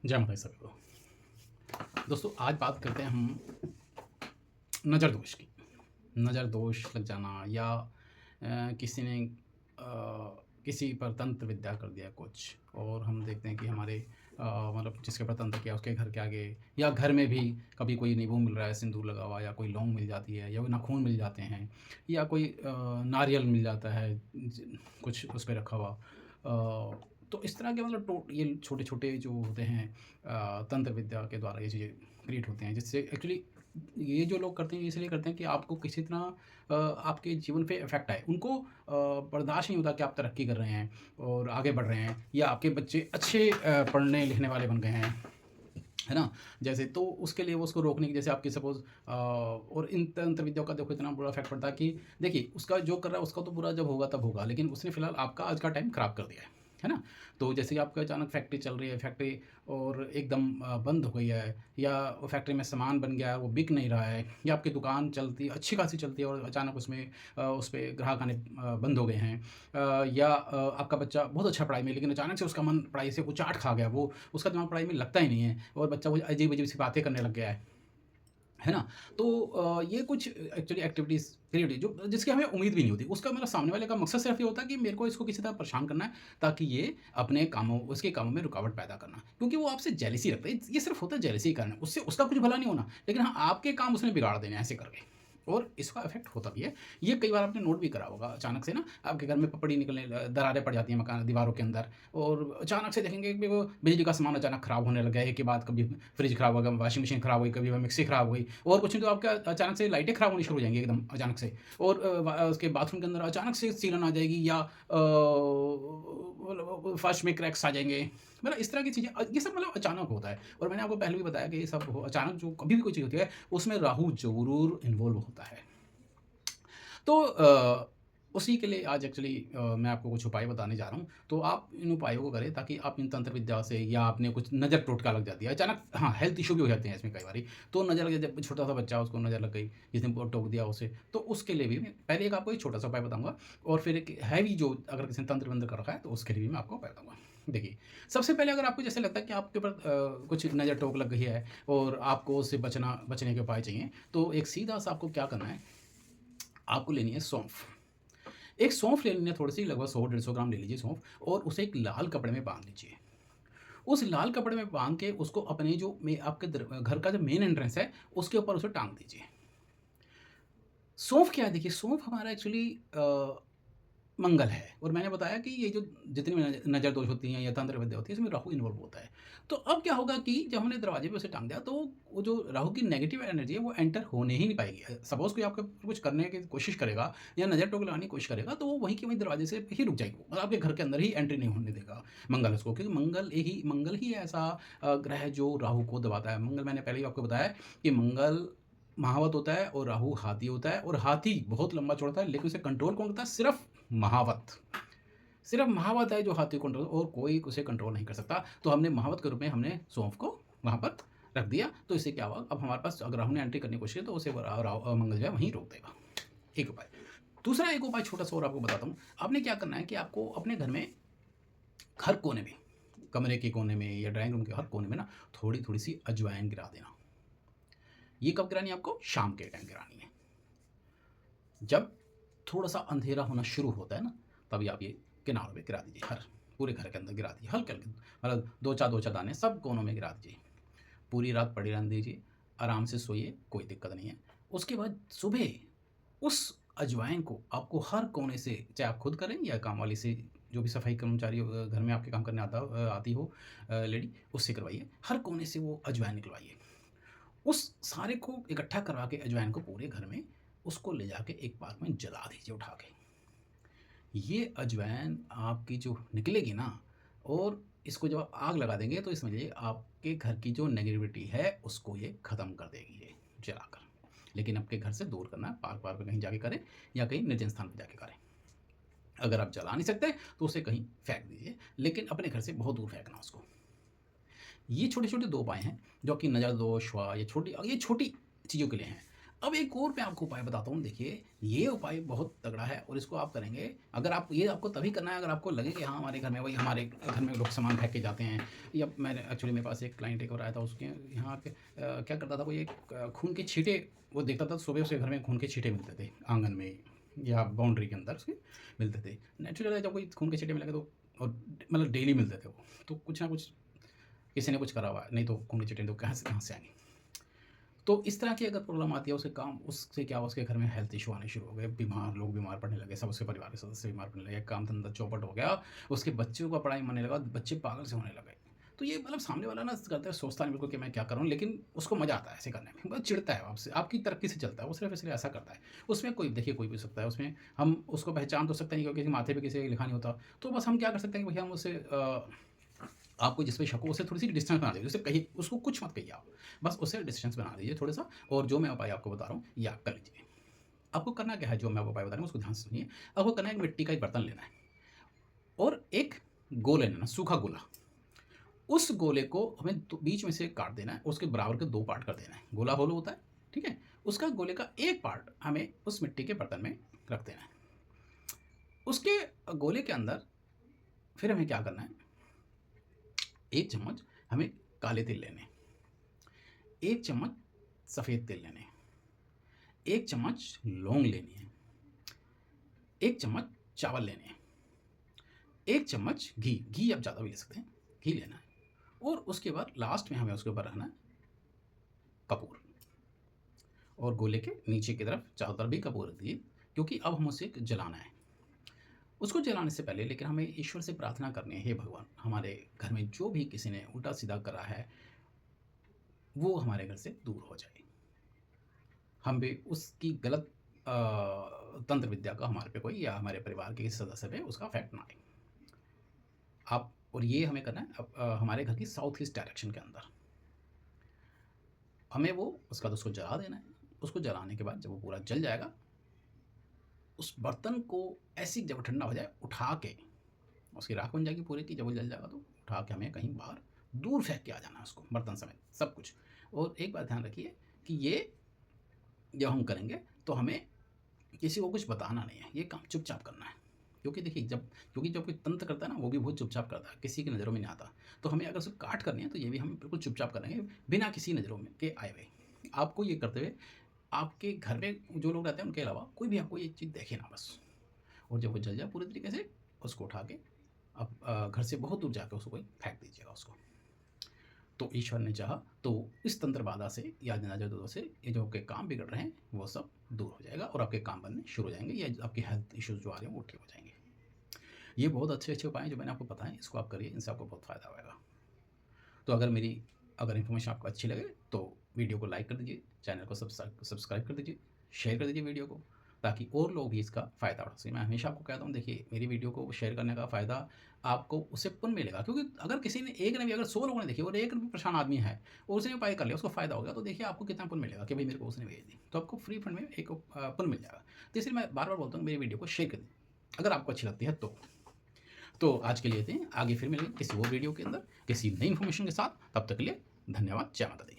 जय माता दी सभी को। दोस्तों आज बात करते हैं हम नज़र दोष की। नज़र दोष लग जाना या किसी ने किसी पर तंत्र विद्या कर दिया कुछ और हम देखते हैं कि हमारे मतलब जिसके पर तंत्र किया उसके घर के आगे या घर में भी कभी कोई नींबू मिल रहा है सिंदूर लगा हुआ या कोई लौंग मिल जाती है या कोई नाखून मिल जाते हैं या कोई नारियल मिल जाता है कुछ उस पर रखा हुआ। तो इस तरह के मतलब ये छोटे छोटे जो होते हैं तंत्र विद्या के द्वारा ये चीज़ें क्रिएट होते हैं जिससे एक्चुअली ये जो लोग करते हैं इसलिए करते हैं कि आपको किसी तरह आपके जीवन पे इफ़ेक्ट आए। उनको बर्दाश्त नहीं होता कि आप तरक्की कर रहे हैं और आगे बढ़ रहे हैं या आपके बच्चे अच्छे पढ़ने लिखने वाले बन गए हैं, है ना? जैसे तो उसके लिए वो उसको रोकने की जैसे आपकी सपोज़ और इन तंत्र विद्याओं का देखो इतना बुरा इफ़ेक्ट पड़ता है कि देखिए उसका जो कर रहा है उसका तो बुरा जब होगा तब होगा, लेकिन उसने फ़िलहाल आपका आज का टाइम ख़राब कर दिया है ना? तो जैसे कि आपका अचानक फैक्ट्री चल रही है, फैक्ट्री और एकदम बंद हो गई है या वो फैक्ट्री में सामान बन गया है, वो बिक नहीं रहा है या आपकी दुकान चलती अच्छी खासी चलती है और अचानक उसमें उस पे ग्राहक आने बंद हो गए हैं। या आपका बच्चा बहुत अच्छा पढ़ाई में लेकिन अचानक से उसका मन पढ़ाई से उचाट खा गया, वो उसका दिमाग पढ़ाई में लगता ही नहीं है और बच्चा वो अजीब-अजीब सी बातें करने लग गया है ना? तो ये कुछ एक्चुअली एक्टिविटीज़ क्रिएट हुई जो जिसकी हमें उम्मीद भी नहीं होती। उसका मतलब सामने वाले का मकसद सिर्फ़ ये होता है कि मेरे को इसको किसी तरह परेशान करना है ताकि ये अपने कामों उसके कामों में रुकावट पैदा करना। क्योंकि वो आपसे जेलसी रखता है। ये सिर्फ़ होता है जेलसी के कारण। उससे उसका कुछ भला नहीं होना, लेकिन हाँ, आपके काम उसने बिगाड़ देने हैं ऐसे करके। और इसका इफ़ेक्ट होता भी है। ये कई बार आपने नोट भी करा होगा अचानक से ना आपके घर में पपड़ी निकलने दरारें पड़ जाती हैं मकान दीवारों के अंदर और अचानक से देखेंगे कि वो बिजली का सामान अचानक ख़राब होने लग गया है। एक के बाद कभी फ्रिज ख़राब हो गया, वॉशिंग मशीन ख़राब हुई, कभी मिक्सी ख़राब हो गई और कुछ नहीं तो आपका अचानक से लाइटें ख़राब होनी शुरू हो जाएँगी एकदम अचानक से और उसके बाथरूम के अंदर अचानक से सीलन आ जाएगी या मतलब फर्श में क्रैक्स आ जाएँगे। मतलब इस तरह की चीज़ें ये सब मतलब अचानक होता है और मैंने आपको पहले भी बताया कि ये सब अचानक जो कभी भी कोई चीज़ होती है, उसमें राहु ज़रूर इन्वॉल्व होता है। तो उसी के लिए आज एक्चुअली मैं आपको कुछ उपाय बताने जा रहा हूँ। तो आप इन उपायों को करें ताकि आप इन तंत्र विद्या से या आपने कुछ नज़र टोटका लग जाती है अचानक हाँ, हेल्थ इश्यू भी हो जाते हैं इसमें कई बारी। तो नज़र लग जब छोटा-सा बच्चा उसको नज़र लग गई, किसी ने टोक दिया उसे, तो उसके लिए भी मैं पहले एक आपको एक छोटा-सा उपाय बताऊँगा और फिर एक हैवी जो अगर किसी ने तंत्र-वंत्र कर रखा है तो उसके लिए भी मैं आपको उपाय बताऊँगा। देखिए, सबसे पहले अगर आपको जैसे लगता है कि आपके ऊपर कुछ नज़र टोक लग गई है और आपको उससे बचने के उपाय चाहिए, तो एक सीधा-सा आपको क्या करना है, आपको लेनी है सौंफ। एक सौंफ ले लेनी है थोड़ी-सी लगभग 100 150 ग्राम ले लीजिए सौंफ और उसे एक लाल कपड़े में बाँध लीजिए। उस लाल कपड़े में बाँध के उसको अपने जो में आपके घर का जो मेन एंट्रेंस है, उसके ऊपर उसे टाँग दीजिए। सौंफ क्या है देखिए, सौंफ हमारा एक्चुअली मंगल है और मैंने बताया कि ये जो जितनी भी नज़र दोष होती हैं या तंत्र विद्या होती है, इसमें राहु इन्वॉल्व होता है। तो अब क्या होगा कि जब हमने दरवाजे पे उसे टाँग दिया, तो वो जो राहु की नेगेटिव एनर्जी है, वो एंटर होने ही नहीं पाएगी। सपोज़ कोई आपके ऊपर कुछ करने की कोशिश करेगा या नज़र टोक लगाने की कोशिश करेगा, तो वो वहीं के वहीं दरवाजे से ही रुक जाएगी वो। मतलब आपके घर के अंदर ही एंट्री नहीं होने देगा मंगल उसको, क्योंकि मंगल ही ऐसा ग्रह है जो राहु को दबाता है। मंगल मैंने पहले ही आपको बताया कि मंगल महावत होता है और राहु हाथी होता है और हाथी बहुत लंबा चौड़ा होता है, लेकिन उसे कंट्रोल कौन करता है? सिर्फ़ महावत। सिर्फ़ महावत है जो हाथी को कंट्रोल और कोई उसे कंट्रोल नहीं कर सकता। तो हमने महावत के रूप में हमने सौंफ को वहाँ पर रख दिया, तो इससे क्या हुआ अब हमारे पास अगर राहु ने एंट्री करने की कोशिश की तो उसे मंगल जो है वहीं रोक देगा। एक उपाय। दूसरा एक उपाय छोटा-सा और आपको बताता हूँ। आपने क्या करना है कि आपको अपने घर में हर कोने में, कमरे के कोने में या ड्राइंग रूम के हर कोने में ना थोड़ी-थोड़ी सी अजवाइन गिरा देना। ये कब गिरानी है आपको? शाम के टाइम गिरानी है। जब थोड़ा-सा अंधेरा होना शुरू होता है ना, तभी आप ये किनारों पे गिरा दीजिए, हर पूरे घर के अंदर गिरा दीजिए, हल्के-हल्के मतलब 2-4 दाने सब कोनों में गिरा दीजिए। पूरी रात पड़ी रहने दीजिए, आराम से सोइए, कोई दिक्कत नहीं है। उसके बाद सुबह उस अजवाइन को आपको हर कोने से, चाहे आप खुद करें या काम वाली से, जो भी सफाई कर्मचारी घर में आपके काम करने आती हो लेडी, उससे करवाइए। हर कोने से वो अजवाइन निकलवाइए। उस सारे को इकट्ठा करवा के अजवाइन को पूरे घर में उसको ले जाके एक पार्क में जला दीजिए उठा के। ये अजवाइन आपकी जो निकलेगी ना और इसको जब आप आग लगा देंगे तो इसमें आपके घर की जो नेगेटिविटी है उसको ये ख़त्म कर देगी ये जलाकर। लेकिन आपके घर से दूर करना है, पार्क वार्क में कहीं जाके करें या कहीं निर्जन स्थान पर जाके करें। अगर आप जला नहीं सकते तो उसे कहीं फेंक दीजिए, लेकिन अपने घर से बहुत दूर फेंकना उसको। ये छोटे-छोटे 2 उपाय हैं जो कि नज़र दोष हुआ, ये छोटी चीज़ों के लिए हैं। अब एक और मैं आपको उपाय बताता हूँ, देखिए ये उपाय बहुत तगड़ा है और इसको आप करेंगे, अगर आप ये आपको तभी करना है अगर आपको लगे कि हाँ, हमारे घर में वही हमारे घर में लोग सामान फेंक के जाते हैं, या मैंने एक्चुअली मेरे पास एक क्लाइंट एक और आया था, उसके यहाँ पे क्या करता था वो, ये खून के छींटे वो देखता था, सुबह उसके घर में खून के छींटे मिलते थे आँगन में या बाउंड्री के अंदर उसके मिलते थे। नेचुरल है, जब कोई खून के छींटे मिलेंगे तो, और मतलब डेली मिलते थे वो, तो कुछ ना कुछ किसी ने कुछ करा हुआ है, नहीं तो खून के छींटे तो कहाँ से आएँगे। तो इस तरह की अगर प्रॉब्लम आती है, उसके काम उससे क्या हुआ, उसके घर में हेल्थ इशू आने शुरू हो गए, लोग बीमार पड़ने लगे, सब उसके परिवार के सदस्य बीमार पड़ने लगे, काम धंधा चौपट हो गया, उसके बच्चों का पढ़ाई मानने लगा, बच्चे पागल से होने लगे। तो ये मतलब सामने वाला ना करता है, सोचता नहीं बिल्कुल कि मैं क्या करूँ, लेकिन उसको मज़ा आता है ऐसे करने में, बस चिढ़ता है आपसे, आपकी तरक्की से चलता है, वो सिर्फ़ इसलिए ऐसा करता है। उसमें कोई देखिए कोई भी हो सकता है, उसमें हम उसको पहचान तो सकते नहीं क्योंकि माथे पे किसी का लिखा नहीं होता, तो बस हम क्या कर सकते हैं कि भैया हम उसे आपको जिस पे शक हो उससे थोड़ी-सी डिस्टेंस बना दीजिए, उसे कहिए, उसको कुछ मत कहिए आप, बस उससे डिस्टेंस बना दीजिए थोड़ा-सा, और जो मैं उपाय आपको बता रहा हूँ, ये आप कर लीजिए। आपको करना क्या है, जो मैं आपको उपाय बता रहा हूँ उसको ध्यान से सुनिए। आपको करना है, एक मिट्टी का एक बर्तन लेना है और एक गोले लेना, सूखा गोला। उस गोले को हमें बीच में से काट देना है, उसके बराबर के 2 पार्ट कर देना है। गोला होल होता है, ठीक है? उसका गोले का एक पार्ट हमें उस मिट्टी के बर्तन में रख देना है। उसके गोले के अंदर फिर हमें क्या करना है, 1 चम्मच हमें काले तिल लेने हैं, 1 चम्मच सफ़ेद तिल लेने हैं, 1 चम्मच लौंग लेनी है, 1 चम्मच चावल लेने हैं, 1 चम्मच घी आप ज़्यादा भी ले सकते हैं, घी लेना है, और उसके बाद लास्ट में हमें उसके ऊपर रखना है कपूर, और गोले के नीचे की तरफ चारों तरफ भी कपूर रख दीजिए, क्योंकि अब हम उसे जलाना है। उसको जलाने से पहले लेकिन हमें ईश्वर से प्रार्थना करनी है, हे भगवान, हमारे घर में जो भी किसी ने उल्टा-सीधा करा है, वो हमारे घर से दूर हो जाए। हम भी उसकी गलत तंत्र विद्या का हमारे पे कोई या हमारे परिवार के किसी सदस्य पे उसका इफ़ेक्ट ना आए। आप और ये हमें करना है हमारे घर की साउथ ईस्ट डायरेक्शन के अंदर। हमें वो उसके बाद उसको जला देना है। उसको जलाने के बाद जब वो पूरा जल जाएगा, उस बर्तन को ऐसे ही जब ठंडा हो जाए, उठा के उसकी राख बन जाएगी पूरी की, जब वो जल जाएगा तो उठा के हमें कहीं बाहर दूर फेंक के आ जाना है उसको, बर्तन समेत सब कुछ। और एक बात ध्यान रखिए कि ये जब हम करेंगे तो हमें किसी को कुछ बताना नहीं है, ये काम चुपचाप करना है। क्योंकि देखिए क्योंकि जब कोई तंत्र करता है ना, वो भी बहुत चुपचाप करता है, किसी की नज़रों में नहीं आता। तो हमें अगर उसे काट करनी है तो ये भी हम बिल्कुल चुपचाप करेंगे, बिना किसी नज़रों में के आए हुए। आपको ये करते हुए आपके घर में जो लोग रहते हैं उनके अलावा कोई भी आपको ये चीज़ देखे ना बस। और जब वो जल जाए पूरी तरीके से, उसको उठा के आप घर से बहुत दूर जाकर उसको कोई फेंक दीजिएगा उसको। तो ईश्वर ने चाहा तो इस तंत्र बाधा से या जनाजों से ये जो आपके काम बिगड़ रहे हैं वो सब दूर हो जाएगा और आपके काम बनने शुरू हो जाएंगे, या आपके हेल्थ इश्यूज जो आ रहे हैं वो ठीक हो जाएंगे। ये बहुत अच्छे उपाय हैं जो मैंने आपको बताएं, इसको आप करिए, इनसे आपको बहुत फ़ायदा होगा। तो अगर इन्फॉर्मेशन आपको अच्छी लगे तो वीडियो को लाइक कर दीजिए, चैनल को सब्सक्राइब कर दीजिए, शेयर कर दीजिए वीडियो को, ताकि और लोग भी इसका फ़ायदा उठा सकें। मैं हमेशा आपको कहता हूँ, देखिए मेरी वीडियो को शेयर करने का फ़ायदा आपको उससे पुण्य मिलेगा, क्योंकि अगर किसी ने एक ने भी, अगर 100 लोगों ने देखी और एक भी परेशान आदमी है और उसने उपाय कर लिया, उसको फ़ायदा हो गया, तो देखिए आपको कितना पुण्य मिलेगा कि भाई मेरे को उसने भेज दी, तो आपको फ्री फंड में एक पुण्य मिल जाएगा। तो इसलिए मैं बार बार बोलता हूँ मेरी वीडियो को शेयर कर दीजिए अगर आपको अच्छी लगती है तो आज के लिए इतने, आगे फिर मिलेंगे किसी और वीडियो के अंदर किसी नई इन्फॉर्मेशन के साथ। तब तक के लिए धन्यवाद। जय माता दी।